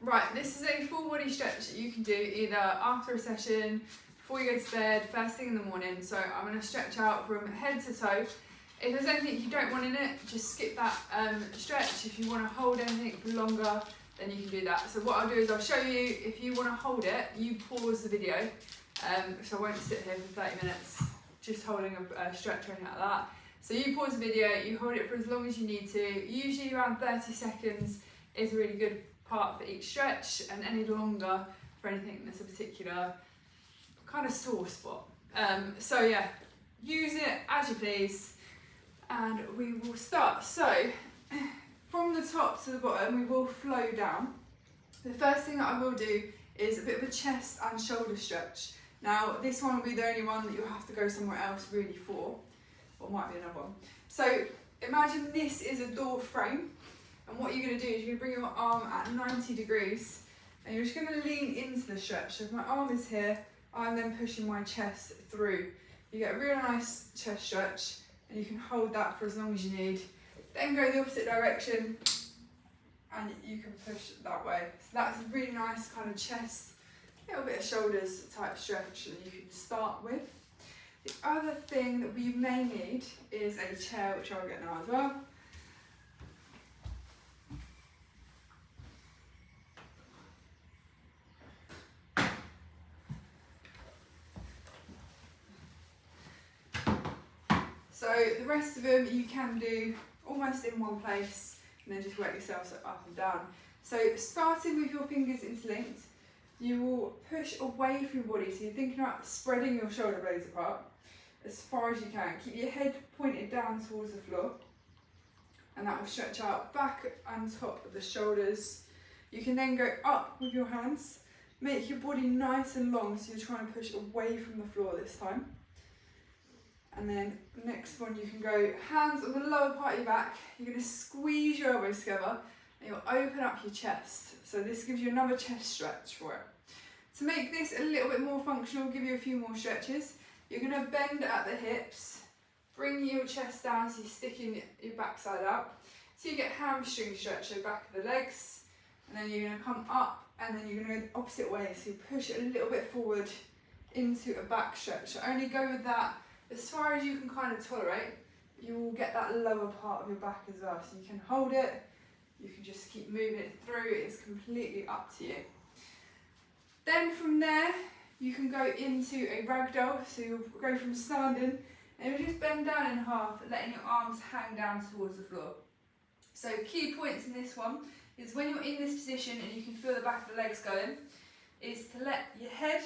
Right, this is a full body stretch that you can do either after a session, before you go to bed, first thing in the morning. So I'm going to stretch out from head to toe. If there's anything you don't want in it, just skip that stretch. If you want to hold anything for longer, then you can do that. So what I'll do is I'll show you, if you want to hold it, you pause the video. So I won't sit here for 30 minutes just holding a stretch or anything like that. So you pause the video, you hold it for as long as you need to. Usually around 30 seconds is a really good part for each stretch, and any longer for anything that's a particular kind of sore spot. So yeah, use it as you please, and we will start. So from the top to the bottom, we will flow down. The first thing that I will do is a bit of a chest and shoulder stretch. Now this one will be the only one that you'll have to go somewhere else really for, or might be another one. So imagine this is a door frame, and what you're going to do is you're going to bring your arm at 90 degrees and you're just going to lean into the stretch. So if my arm is here, I'm then pushing my chest through. You get a real nice chest stretch, and you can hold that for as long as you need. Then go the opposite direction and you can push that way. So that's a really nice kind of chest, a little bit of shoulders type stretch that you can start with. The other thing that we may need is a chair, which I'll get now as well. So the rest of them you can do almost in one place, and then just work yourself up and down. So starting with your fingers interlinked, you will push away from your body. So you're thinking about spreading your shoulder blades apart as far as you can. Keep your head pointed down towards the floor, and that will stretch out back and top of the shoulders. You can then go up with your hands, make your body nice and long, so you're trying to push away from the floor this time. And then next one, you can go hands on the lower part of your back. You're going to squeeze your elbows together and you'll open up your chest. So this gives you another chest stretch for it. To make this a little bit more functional, give you a few more stretches. You're going to bend at the hips, bring your chest down so you're sticking your backside out. So you get hamstring stretch, so back of the legs. And then you're going to come up, and then you're going to go the opposite way. So you push it a little bit forward into a back stretch. So only go with that as far as you can kind of tolerate. You will get that lower part of your back as well. So you can hold it, you can just keep moving it through. It's completely up to you. Then from there, you can go into a ragdoll. So you'll go from standing and you just bend down in half, letting your arms hang down towards the floor. So key points in this one is when you're in this position and you can feel the back of the legs going, is to let your head,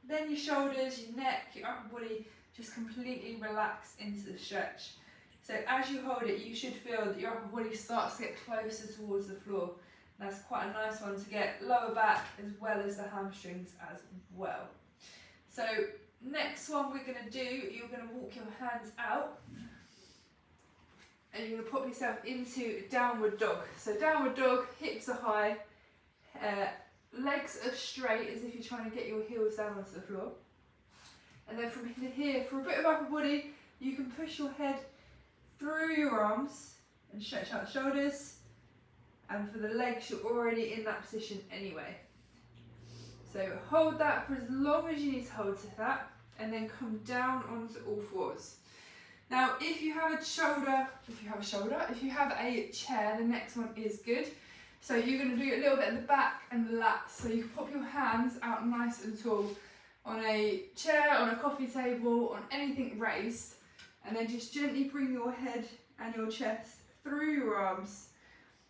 then your shoulders, your neck, your upper body just completely relax into the stretch. So as you hold it, you should feel that your upper body starts to get closer towards the floor. That's quite a nice one to get lower back as well as the hamstrings as well. So next one we're going to do, you're going to walk your hands out and you're going to pop yourself into downward dog. So downward dog, hips are high, legs are straight as if you're trying to get your heels down onto the floor. And then from here, for a bit of upper body, you can push your head through your arms and stretch out the shoulders. And for the legs, you're already in that position anyway. So hold that for as long as you need to hold to that, and then come down onto all fours. Now, if you have a chair, the next one is good. So you're going to do a little bit at the back and the lats. So you can pop your hands out nice and tall on a chair, on a coffee table, on anything raised, and then just gently bring your head and your chest through your arms,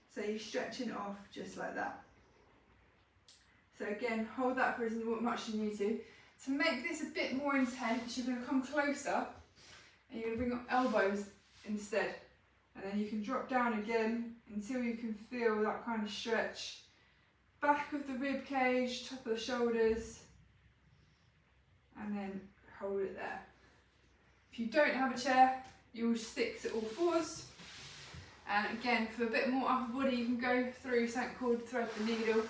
so you're stretching off just like that. So again, hold that for as much as you need to. To make this a bit more intense, you're going to come closer and you're going to bring your elbows instead, and then you can drop down again until you can feel that kind of stretch. Back of the rib cage, top of the shoulders, and then hold it there. If you don't have a chair, you will stick to all fours. And again, for a bit more upper body, you can go through something called thread the needle.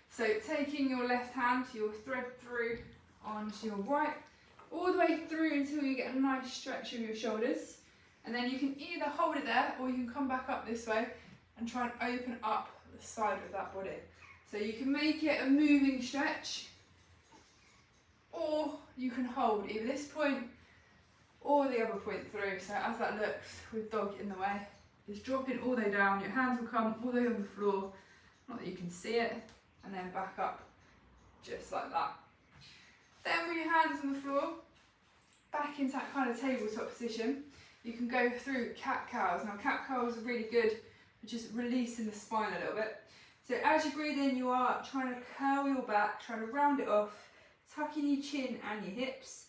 So taking your left hand, you'll thread through onto your right, all the way through until you get a nice stretch of your shoulders. And then you can either hold it there, or you can come back up this way and try and open up the side of that body. So you can make it a moving stretch, or you can hold either this point or the other point through. So as that looks with dog in the way, it's dropping all the way down, your hands will come all the way on the floor, not that you can see it, and then back up just like that. Then with your hands on the floor, back into that kind of tabletop position, you can go through cat-cows. Now cat-cows are really good for just releasing the spine a little bit. So as you breathe in, you are trying to curl your back, trying to round it off, tucking your chin and your hips.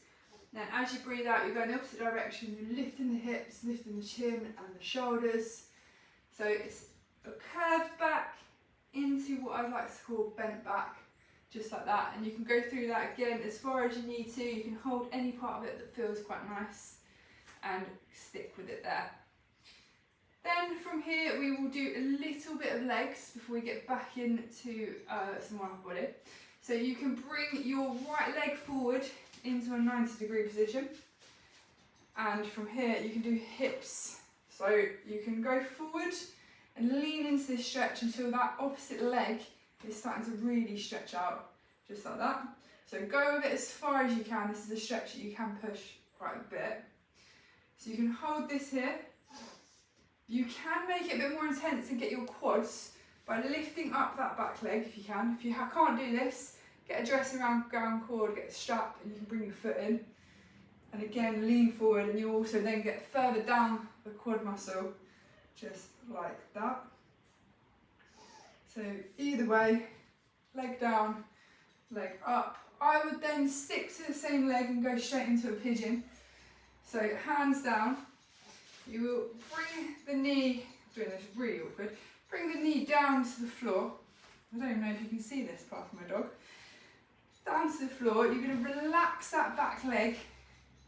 Then as you breathe out, you're going the opposite direction, you're lifting the hips, lifting the chin and the shoulders. So it's a curved back into what I like to call bent back, just like that. And you can go through that again as far as you need to. You can hold any part of it that feels quite nice and stick with it there. Then from here we will do a little bit of legs before we get back into some more upper body. So you can bring your right leg forward into a 90-degree position, and from here you can do hips. So you can go forward and lean into this stretch until that opposite leg is starting to really stretch out, just like that. So go with it as far as you can. This is a stretch that you can push quite a bit. So you can hold this here. You can make it a bit more intense and get your quads by lifting up that back leg if you can. If you can't do this, get a dressing gown cord, get a strap, and you can bring your foot in. And again, lean forward, and you also then get further down the quad muscle, just like that. So either way, leg down, leg up. I would then stick to the same leg and go straight into a pigeon. So hands down, you will bring the knee, I'm doing this really awkward, bring the knee down to the floor. I don't even know if you can see this part of my dog. Down to the floor, you're going to relax that back leg,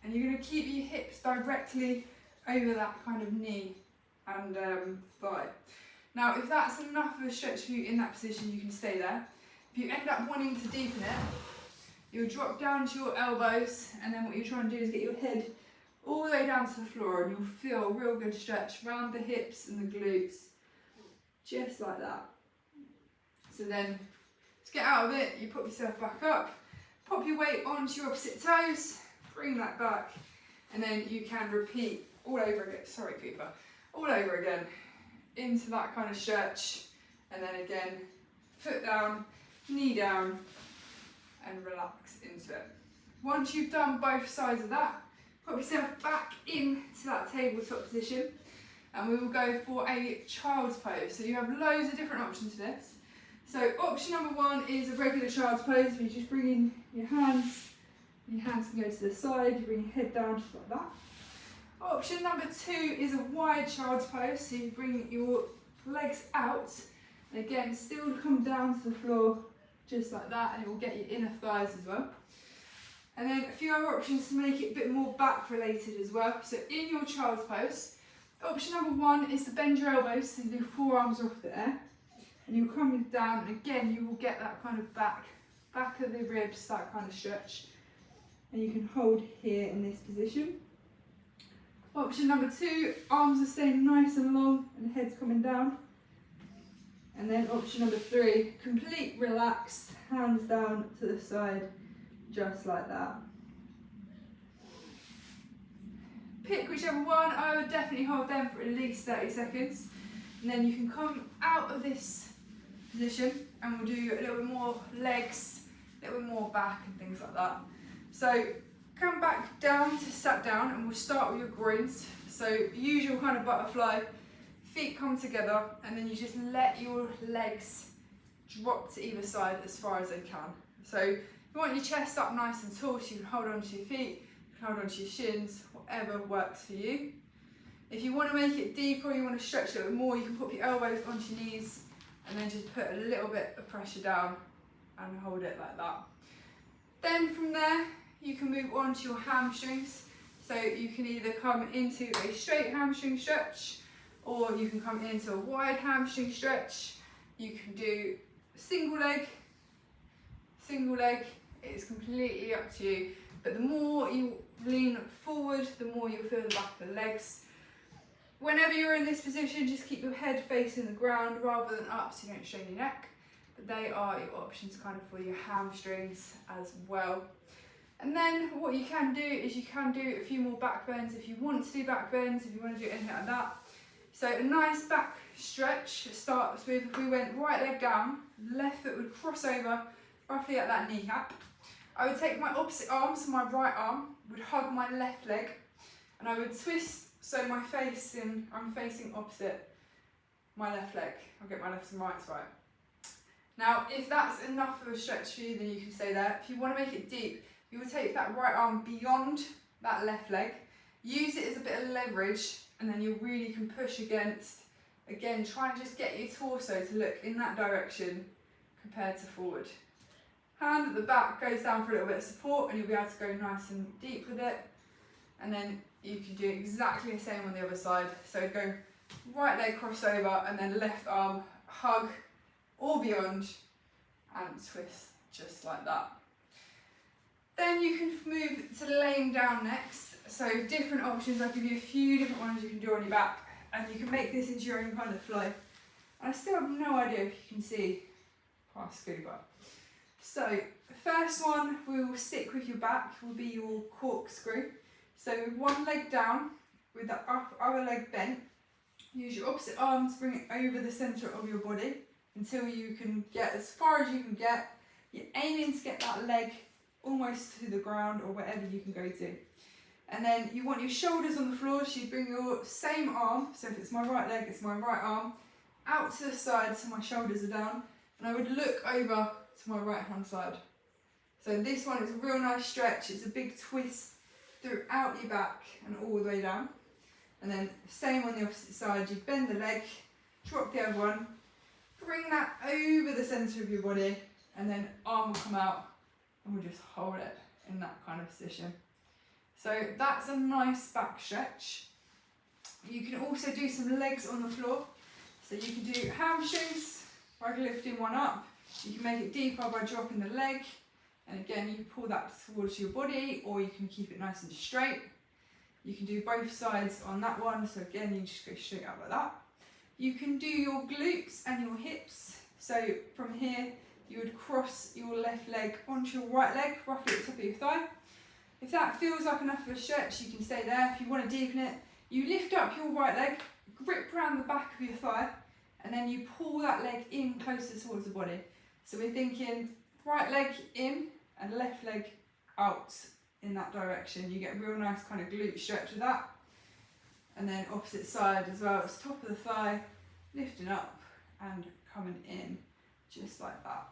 and you're going to keep your hips directly over that kind of knee and thigh. Now if that's enough of a stretch for you in that position, you can stay there. If you end up wanting to deepen it, you'll drop down to your elbows, and then what you're trying to do is get your head all the way down to the floor, and you'll feel a real good stretch around the hips and the glutes, just like that. So then to get out of it, you pop yourself back up, pop your weight onto your opposite toes, bring that back, and then you can repeat all over again, sorry Cooper, all over again into that kind of stretch, and then again, foot down, knee down, and relax into it. Once you've done both sides of that, put yourself back into that tabletop position, and we will go for a child's pose. So you have loads of different options for this. So option number one is a regular child's pose, where you just bring in your hands can go to the side, you bring your head down just like that. Option number two is a wide child's pose, so you bring your legs out, and again still come down to the floor just like that, and it will get your inner thighs as well. And then a few other options to make it a bit more back related as well. So in your child's pose, option number one is to bend your elbows, so you do forearms off the air, and you'll come down, and again you will get that kind of back of the ribs, that kind of stretch, and you can hold here in this position. Option number two, arms are staying nice and long and head's coming down. And then option number three, complete relaxed, hands down to the side, just like that. Pick whichever one. I would definitely hold them for at least 30 seconds. And then you can come out of this position, and we'll do a little bit more legs, a little bit more back and things like that. So come back down to sat down, and we'll start with your groins. So usual kind of butterfly, feet come together, and then you just let your legs drop to either side as far as they can. So you want your chest up nice and tall, so you can hold on to your feet, you can hold on to your shins, whatever works for you. If you want to make it deeper, you want to stretch a little bit more, you can put your elbows onto your knees, and then just put a little bit of pressure down and hold it like that. Then from there, you can move on to your hamstrings. So you can either come into a straight hamstring stretch, or you can come into a wide hamstring stretch. You can do single leg, it's completely up to you. But the more you lean forward, the more you'll feel the back of the legs. Whenever you're in this position, just keep your head facing the ground rather than up, so you don't strain your neck. but they are your options kind of for your hamstrings as well. And then what you can do is you can do a few more back bends if you want to do back bends, if you want to do anything like that. So a nice back stretch starts with, if we went right leg down, left foot would cross over roughly at that kneecap. I would take my opposite arm, so my right arm would hug my left leg, and I would twist so I'm facing opposite my left leg. I'll get my lefts and rights right. Now, if that's enough of a stretch for you, then you can stay there. If you want to make it deep, you will take that right arm beyond that left leg, use it as a bit of leverage, and then you really can push against, again, try and just get your torso to look in that direction compared to forward. Hand at the back goes down for a little bit of support, and you'll be able to go nice and deep with it. And then you can do exactly the same on the other side. So go right leg crossover, and then left arm hug or beyond, and twist just like that. Then you can move to laying down next. So different options, I'll give you a few different ones you can do on your back, and you can make this into your own kind of flow. And I still have no idea if you can see past scuba. So the first one we will stick with your back will be your corkscrew. So with one leg down, with the other leg bent, use your opposite arm to bring it over the centre of your body until you can get as far as you can get. You're aiming to get that leg almost to the ground or wherever you can go to. And then you want your shoulders on the floor, so you bring your same arm, so if it's my right leg, it's my right arm, out to the side so my shoulders are down, and I would look over to my right hand side. So this one is a real nice stretch, it's a big twist throughout your back and all the way down. And then same on the opposite side, you bend the leg, drop the other one, bring that over the centre of your body, and then arm will come out and we'll just hold it in that kind of position. So that's a nice back stretch. You can also do some legs on the floor. So you can do hamstrings by lifting one up. You can make it deeper by dropping the leg. And again, you can pull that towards your body, or you can keep it nice and straight. You can do both sides on that one. So again, you just go straight up like that. You can do your glutes and your hips. So from here, you would cross your left leg onto your right leg, roughly at the top of your thigh. If that feels like enough of a stretch, you can stay there. If you want to deepen it, you lift up your right leg, grip around the back of your thigh, and then you pull that leg in closer towards the body. So we're thinking right leg in and left leg out in that direction. You get a real nice kind of glute stretch with that. And then opposite side as well, it's top of the thigh, lifting up and coming in just like that.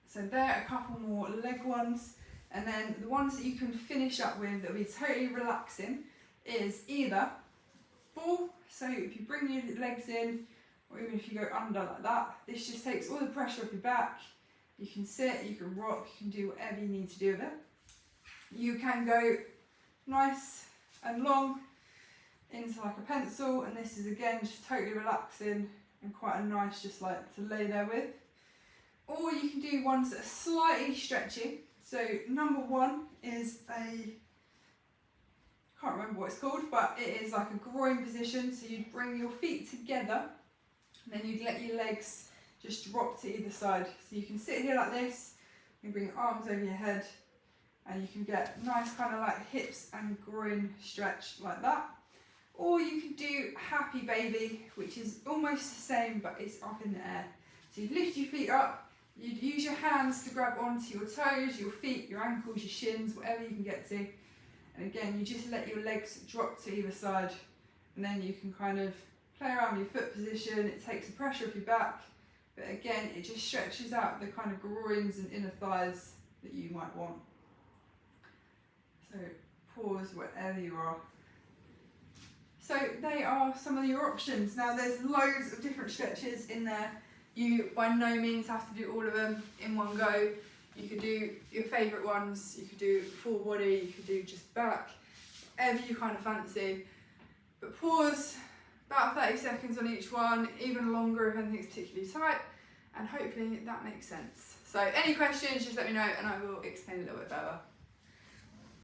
So there are a couple more leg ones. And then the ones that you can finish up with that will be totally relaxing is either ball. So if you bring your legs in, or even if you go under like that, this just takes all the pressure off your back. You can sit, you can rock, you can do whatever you need to do with it. You can go nice and long into like a pencil, and this is again just totally relaxing and quite a nice just like to lay there with. Or you can do ones that are slightly stretchy. So number one is can't remember what it's called, but it is like a groin position. So you'd bring your feet together, and then you'd let your legs just drop to either side. So you can sit here like this, you bring your arms over your head, and you can get nice kind of like hips and groin stretch like that. Or you can do happy baby, which is almost the same, but it's up in the air. So you'd lift your feet up, you'd use your hands to grab onto your toes, your feet, your ankles, your shins, whatever you can get to. And again, you just let your legs drop to either side, and then you can kind of play around with your foot position. It takes the pressure off your back, but again, it just stretches out the kind of groins and inner thighs that you might want. So pause wherever you are. So they are some of your options. Now there's loads of different stretches in there. You by no means have to do all of them in one go. You could do your favourite ones, you could do full body, you could do just back, whatever you kind of fancy. But pause about 30 seconds on each one, even longer if anything's particularly tight, and hopefully that makes sense. So any questions, just let me know and I will explain a little bit further.